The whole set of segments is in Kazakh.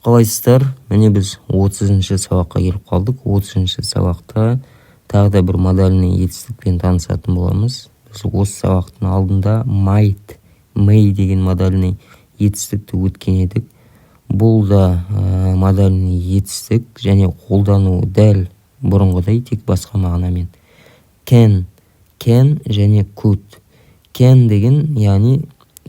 Қалайсыздар? Міне біз 30-шы сабаққа келіп қалдық. 30-шы сабақта тағы да бір модальный етістікпен танысатын боламыз. Біз осы сабақтың алдында might, may деген модальный етістікті өткен едік. Бұл да модальный етістік және қолдану дәл бұрынғыдай, тек басқа мағынамен. Can және could. Can деген, яғни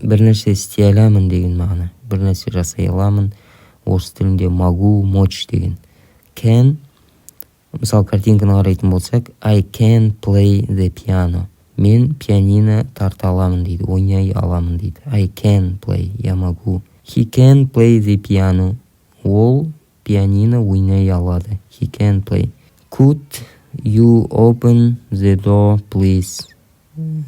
бір нәрсе істей аламын деген мағына. Бір нәрсе жасай аламын. Орыс тілінде могу, мочь деген. Can, мысалы картинканы қарайтын болсақ, I can play the piano. Мен пианино тарта аламын дейді, ойнай аламын дейді. I can play, я могу. He can play the piano. Ол пианино ойнай алады. He can play. Could you open the door, please?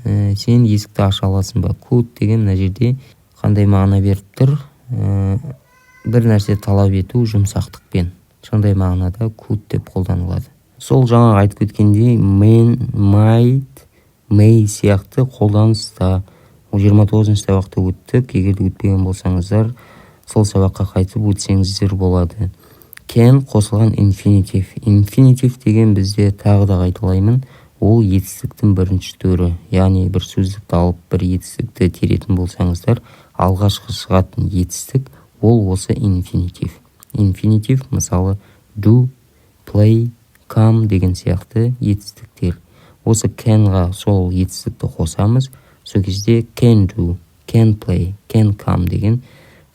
Сен есікті аша аласың ба? Could деген мына жерде қандай мағына беріп тұр? Бір нәрсе талап ету жұмсақтықпен. Сондай мағынада could деп қолданылады. Сол жаңа айтып кеткендей, might, may сияқты қолданыста 29-шы сабақта өттік. Егер өтпеген болсаңыздар, сол сабаққа қайтып өтсеңіздер болады. Can қосылған infinitive. Infinitive деген бізде тағы да қайталаймын. Ол етістіктің бірінші түрі. Яғни бір сөздікті алып, бір етістікті теретін болсаңыздар, алғашқы шығатын етістік ол осы infinitive. Infinitive, мысалы, do, play, come деген сияқты етістіктер. Осы can-ға сол етістікті қосамыз. Сол кезде can do, can play, can come деген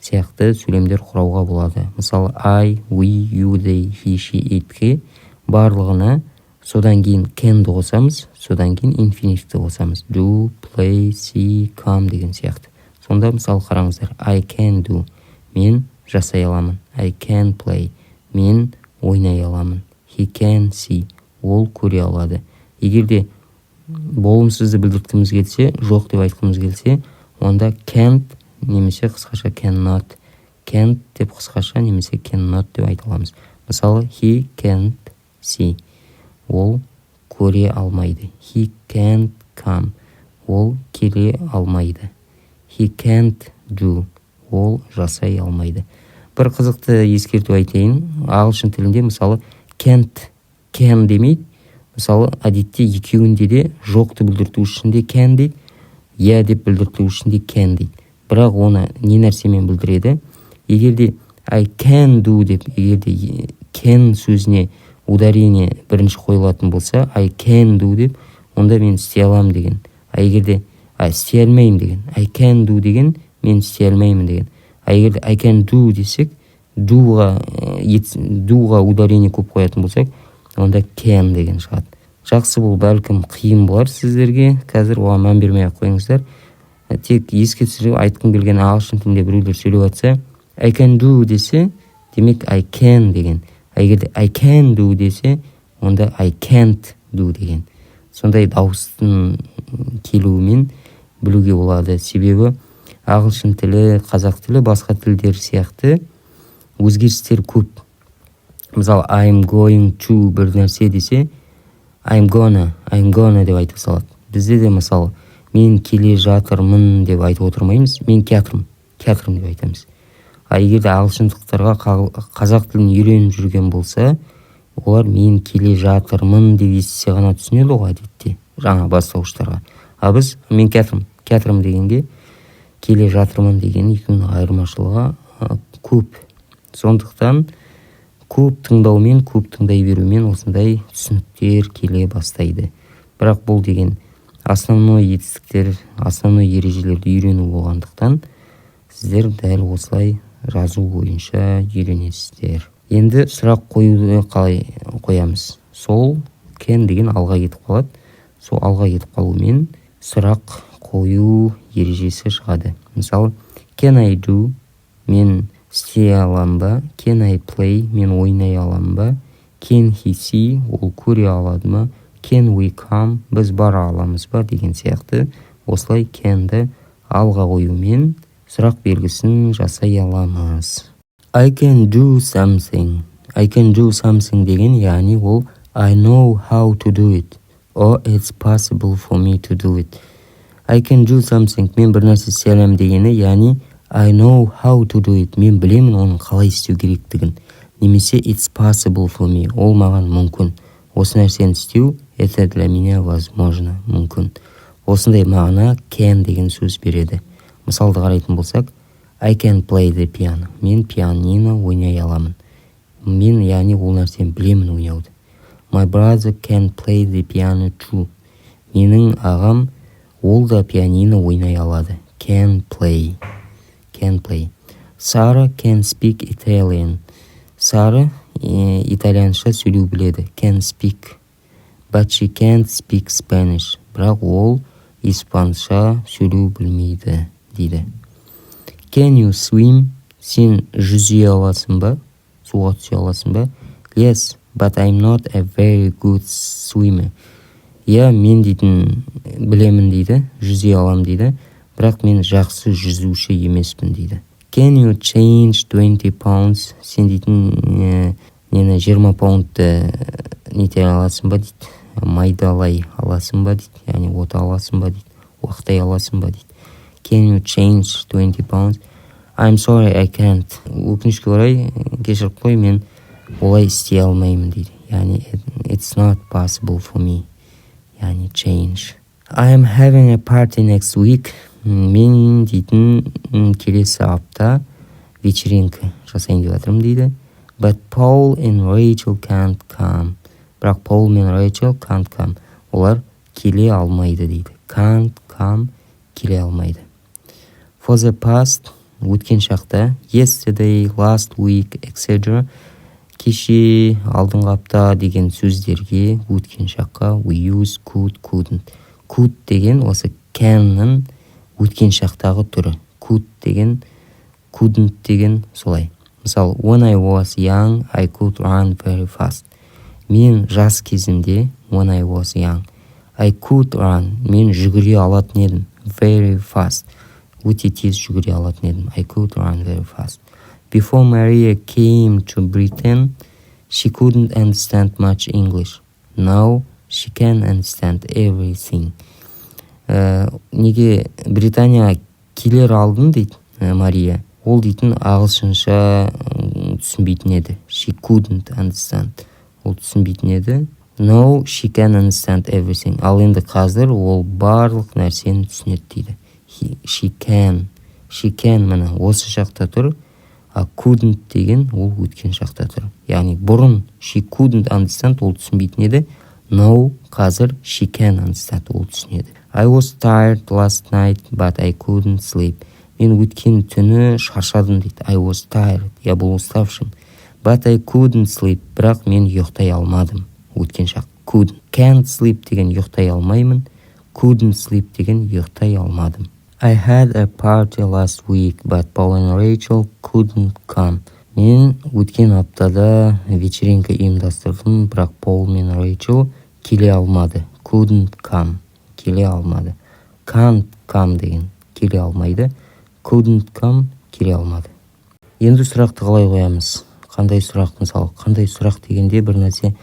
сияқты сөйлемдер құрауға болады. Мысалы, I, we, you, they, he, she, it-ке барлығына содан кейін can-ді қосамыз, содан кейін infinitive-ті қосамыз. Do, play, see, come деген сияқты. Сонда мысалы қараңыздар, I can do. Мен жасай аламын. I can play. Мен ойнай аламын. He can see. Ол көре алады. Егерде болымсызды білдірткіміз келсе, жоқ деп айтқымыз келсе, онда can't немесе қысқаша cannot. Can't деп қысқаша немесе cannot деп айта аламыз. Мысалы, he can't see. Ол көре алмайды. He can't come. Ол келе алмайды. He can't do. Ол жасай алмайды. Бір қызықты ескерту айтайын. Ағылшын тілінде мысалы can't, can демейді. Мысалы әдетте екеуінде де жоқты білдірту үшін де can дейді, я деп білдірту үшін де can дейді. Бірақ оны не нәрсемен білдіреді? Егерде I can do деп, егерде can сөзіне ударение бірінші қойылатын болса, I can do деп, онда мен істей аламын деген. Егерде істей алмаймын деген, I can do деген, мен істей алмаймын деген. Егерде I can do десек, doға ударение көп қоятын болсақ, онда can деген шығады. Жақсы, бұл бәлкім қиын болар сіздерге. Қазір оған мән бермей ақ қойыңыздар. Тек еске түсіріп айтқым келген, ағылшын тілінде біреулер сөйлеп жатса, I can do десе, демек I can деген. Егерде I can do десе, онда I can't do деген. Сондай дауыстың келуімен білуге болады. Себебі ағылшын тілі, қазақ тілі, басқа тілдер сияқты өзгерістер көп. Мысалы, I'm going to бір нәрсе десе, I'm gonna деп айтып салады. Бізде де мысалы, мен келе жатырмын деп айтып отырмаймыз, мен кетірмін деп айтамыз. Егерде ағылшындықтарға қазақ тілін үйреніп жүрген болса, олар мен келе жатырмын деп естісе ғана түсінеді ғой әдетте, жаңа бастауыштарға. Біз мен кетірмін дегенге келе жатырмын деген екеуінің айырмашылығы көп. Сондықтан көп тыңдаумен, көп тыңдай берумен осындай түсініктер келе бастайды. Бірақ бұл деген основной етістіктер, основной ережелерді үйрену болғандықтан сіздер дәл осылай жазу бойынша үйренесіздер. Енді сұрақ қоюды қалай қоямыз? Сол can деген алға кетіп қалады. Сол алға кетіп қалумен сұрақ қою ережесі шығады. Мысалы, can I do? Мен істей аламын ба? Can I play? Мен ойнай аламын ба? Can he see? Ол көре алады ма? Can we come? Біз бара аламыз ба? Деген сияқты осылай can-ді алға қоюмен сұрақ белгісін жасай аламыз. I can do something. I can do something деген, яғни ол I know how to do it. Or it's possible for me to do it. I can do something. Мен бір нәрсе істей аламын дегені, яғни I know how to do it. Мен білемін оның қалай істеу керектігін. Немесе it's possible for me. Ол маған мүмкін. Осы нәрсені істеу это для меня возможно. Мүмкін. Осындай мағына can деген сөз береді. Мысалды қарайтын болсақ, I can play the piano. Мен пианино ойнай аламын. Мен, яғни ол нәрсені білемін ойнауды. My brother can play the piano too. Менің ағам ол да пианино ойнай алады. Can play. Sarah can speak Italian. Сара итальянша сөйлеу біледі. Can speak. But she can't speak Spanish. Бірақ ол испанша сөйлеу білмейді, дейді. Can you swim? Сен жүзе аласың ба? Суға түсе аласың ба? Yes, but I'm not a very good swimmer. Мен дейтін білемін дейді, жүзе алам дейді, бірақ мен жақсы жүзуші емеспін дейді. Can you change 20 pounds? Сен дейтін 20 паундты нете аласың ба дейді, майдалай аласың ба дейді, яғни ота аласың ба дейді, уақытай аласың ба дейді. Can you change 20 pounds? I'm sorry, I can't. Өкінішке орай, кешіріп қой, мен олай істей алмаймын дейді. Яғни it's not possible for me. Яғни change. I'm having a party next week. Мен дейтін келесі апта вечеринка жасайын деп жатырмын дейді. But Paul and Rachel can't come. Бірақ Paul мен Rachel can't come. Олар келе алмайды дейді. Can't come, келе алмайды. For the past, өткен шақта, yesterday, last week, etc. Кеше, алдыңғы апта деген сөздерге өткен шаққа we use could, couldn't. Could деген осы can'ның өткен шақтағы түрі. Could деген, couldn't деген солай. Мысалы, when I was young, I could run very fast. Мен жас кезімде, when I was young, I could run. Мен жүгіре алатын едім. Very fast. Өте тез жүгіре алатын едім. I could run very fast. Before Maria came to Britain, she couldn't understand much English. Now she can understand everything. Неге Британияға келер алдын дейді Мария. Ол дейтін ағылшынша түсінбейтін еді. She couldn't understand. Ол түсінбейтін еді. Now she can understand everything. Ал енді қазір ол барлық нәрсені түсінеді дейді. She can. Міне осы шақта тұр. А couldn't деген ол өткен шақта тұр. Яғни бұрын she couldn't understand, ол түсінбейтін еді. Now қазір she can understand, ол түсінеді. I was tired last night, but I couldn't sleep. Мен өткен түні шаршадым дейді. I was tired. Я был уставшим. But I couldn't sleep. Бірақ мен ұйықтай алмадым. Өткен шақ. Couldn't. Can't sleep деген ұйықтай алмаймын. Couldn't sleep деген ұйықтай алмадым. I had a party last week, but Paul and Rachel couldn't come. Мен өткен аптада вечеринка ұйымдастырдым, бірақ Paul мен Rachel келе алмады. Couldn't come. Келе алмады. Can't come деген келе алмайды. Couldn't come, келе алмады. Енді сұрақты қалай қоямыз? Қандай сұрақ, мысалы, қандай сұрақ дегенде бір нәрсе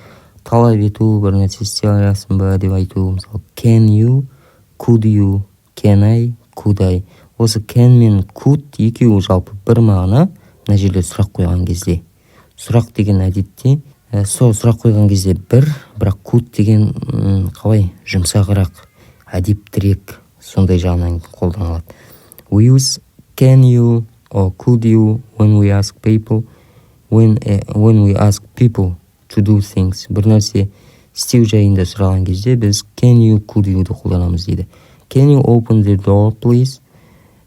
талап ету, бір нәрсе істей аласың ба деп айту. Мысалы, can you, could you, can I, could I. Осы can мен could екеуі жалпы бір мағына. Мына жерде сұрақ қойған кезде. Сұрақ деген әдетте, сұрақ қойған кезде бірақ could деген қалай жұмсағырақ, әдептірек, сондай жағынан қолданылады. We use can you or could you when we ask people to do things. Бір нәрсе істеу жайында сұраған кезде біз can you, could you'ды қолданамыз дейді. Can you open the door, please?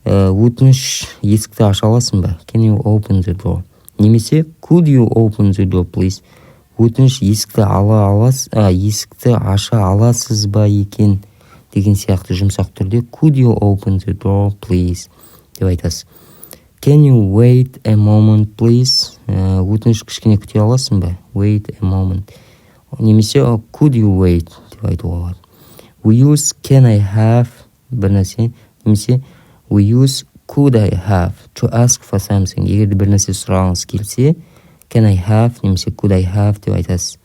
Өтініш, есікті аша аласың ба? Can you open the door? Немесе could you open the door, please? Өтініш, есікті аша аласыз ба екен деген сияқты жұмсақ түрде could you open the door, please деп айтасыз. Can you wait a moment, please? Өтініш, кішкене күте аласың ба? Wait a moment. Немесе could you wait деп айтуға болады. We use can I have бір нәрсе. Немесе we use could I have to ask for something. Егер бір нәрсе сұрағыңыз келсе, can I have немесе could I have деп айтасыз.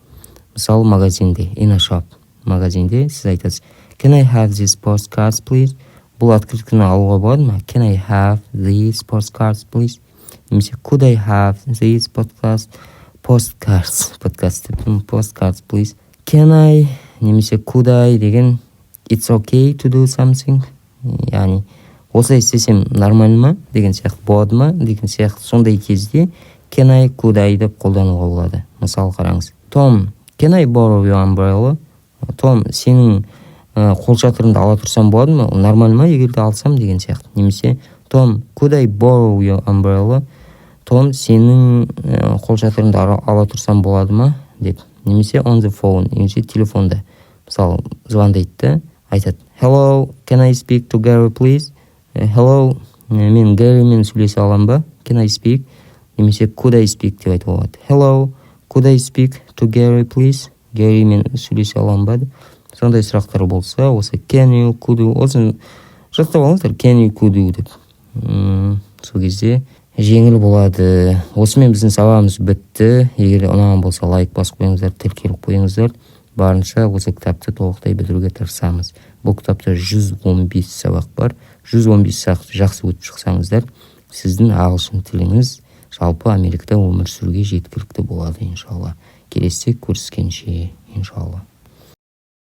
Мысалы, магазинде, in a shop. Магазинде сіз айтасыз, can I have this postcards, please? бұл открытканы алуға болады ма? Can I have these postcards, please? Немесе could I have these postcards, please? Can I немесе could I деген it's okay to do something. Яғни осылай істесем нормально ма деген сияқты болады ма деген сияқты сондай кезде can I, could I деп қолдануға болады. Мысалы қараңыз. Tom, can I borrow your umbrella? Том, сенің қолшатырыңды ала тұрсам болады ма? Нормально ма егер де алсам деген сияқты. Немесе Tom, could I borrow your umbrella? Том, сенің қолшатырыңды ала тұрсам болады ма деп. Немесе on the phone, немесе телефонда. Мысалы, звондайды да, айтады. Hello, can I speak to Gary, please? Hello, мен Гарримен сөйлесе алам ба? Can I speak? Немесе could I speak деп айтуға болады. Hello, could I speak to Gary, please? Гарримен сөйлесе алам ба? Сондай сұрақтар болса, осы can you, could you, осын жақтап алыңыздар, can you, could you деп. Сол кезде жеңіл болады. Осымен біздің сабағымыз бітті. Егер ұнаған болса лайк басып қойыңыздар, тіркеліп қойыңыздар. Барынша осы кітапты толықтай бітіруге тырысамыз. Бұл кітапта 115 сабақ бар. 115 сабақты жақсы өтіп шықсаңыздар, сіздің ағылшын тіліңіз жалпы Америкада өмір сүруге жеткілікті болады, иншалла. Келесі көріскенше, иншалла.